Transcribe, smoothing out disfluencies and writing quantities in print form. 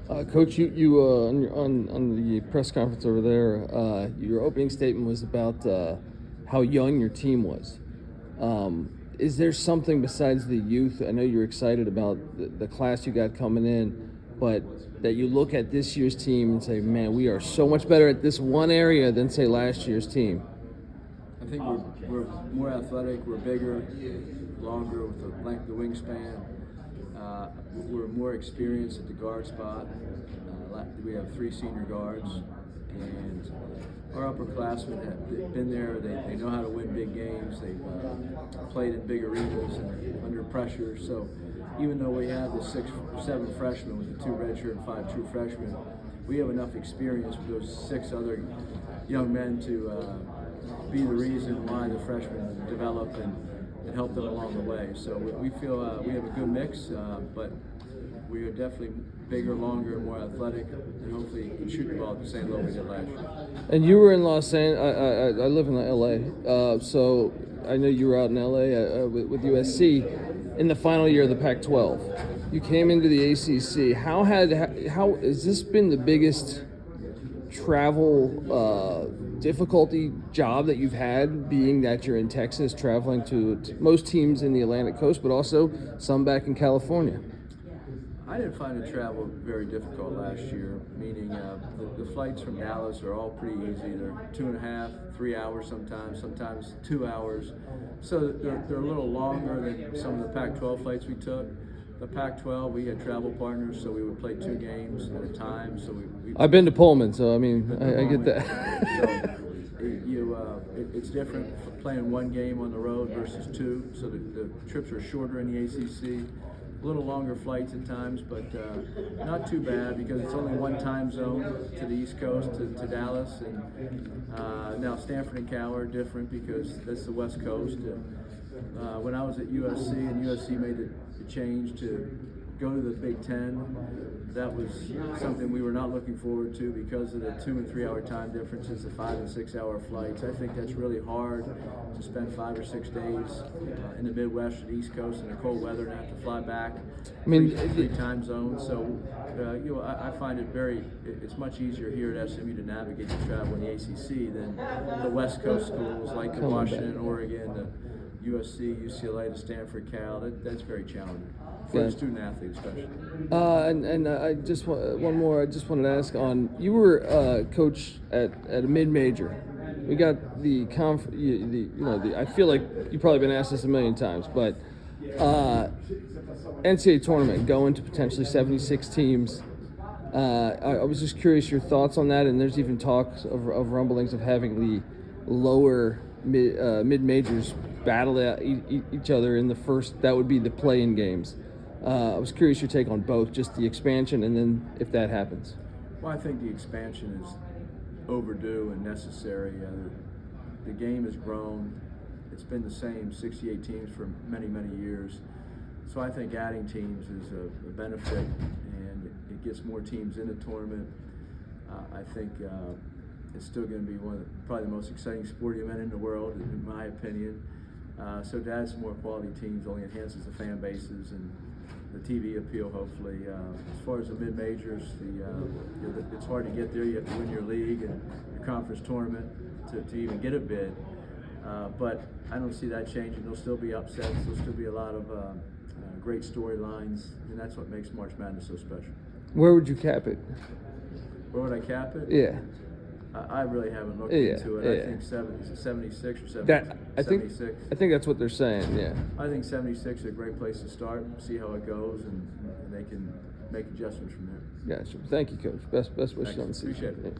Coach, you on the press conference over there, your opening statement was about how young your team was. Is there something besides the youth? I know you're excited about the class you got coming in, but that you look at this year's team and say, man, we are so much better at this one area than, say, last year's team. I think we're more athletic, we're bigger, longer with the length of the wingspan. We're more experienced at the guard spot. We have 3 senior guards, and our upperclassmen have been there. They know how to win big games. They've played in big arenas and under pressure. So even though we have the 6 or 7 freshmen with the 2 redshirt and 5 true freshmen, we have enough experience with those 6 other young men to be the reason why the freshmen develop and help them along the way. So we feel we have a good mix, but we are definitely bigger, longer, more athletic, and hopefully can shoot the ball at the same level we did last year. And you were in Los Angeles. I live in LA, so I know you were out in LA with USC in the final year of the Pac-12. You came into the ACC. How has this been the biggest travel difficulty job that you've had, being that you're in Texas, traveling to most teams in the Atlantic coast, but also some back in California? I didn't find the travel very difficult last year, meaning the flights from Dallas are all pretty easy. They're 2.5, 3 hours sometimes 2 hours. So they're a little longer than some of the Pac-12 flights we took. The Pac-12, we had travel partners, so we would play 2 games at a time. So I've been to Pullman, so I mean, I get that. So it's different playing 1 game on the road versus 2. So the trips are shorter in the ACC. A little longer flights at times, but not too bad because it's only 1 time zone to the East Coast, to Dallas. And now Stanford and Cal are different because that's the West Coast. When I was at USC and USC made the change to go to the Big Ten, that was something we were not looking forward to because of the 2 and 3 hour time differences, the 5 and 6 hour flights. I think that's really hard to spend 5 or 6 days in the Midwest or the East Coast in the cold weather and have to fly back. I mean, 3 time zones. So I find it's much easier here at SMU to navigate the travel in the ACC than the West Coast schools like the Washington, Oregon, the USC, UCLA, to Stanford, Cal. That's very challenging for a student athlete, especially. And I just one more. I just wanted to ask on. You were coach at a mid-major. We got the I feel like you've probably been asked this a million times, but NCAA tournament going to potentially 76 teams. I was just curious your thoughts on that, and there's even talks of rumblings of having the lower mid-majors battle out each other in the first. That would be the play-in games. I was curious your take on both, just the expansion and then if that happens. Well, I think the expansion is overdue and necessary. The game has grown. It's been the same 68 teams for many, many years. So I think adding teams is a benefit, and it gets more teams in the tournament. I think it's still going to be probably the most exciting sporting event in the world, in my opinion. So to add some more quality teams only enhances the fan bases and the TV appeal, hopefully. As far as the mid-majors, it's hard to get there. You have to win your league and your conference tournament to even get a bid. But I don't see that changing. There'll still be upsets. There'll still be a lot of great storylines, and that's what makes March Madness so special. Where would you cap it? Where would I cap it? Yeah. I really haven't looked into it. I think 76 or 76. I think that's what they're saying, yeah. I think 76 is a great place to start, see how it goes, and they can make adjustments from there. Gotcha. Thank you, Coach. Best wishes on the season. Appreciate it.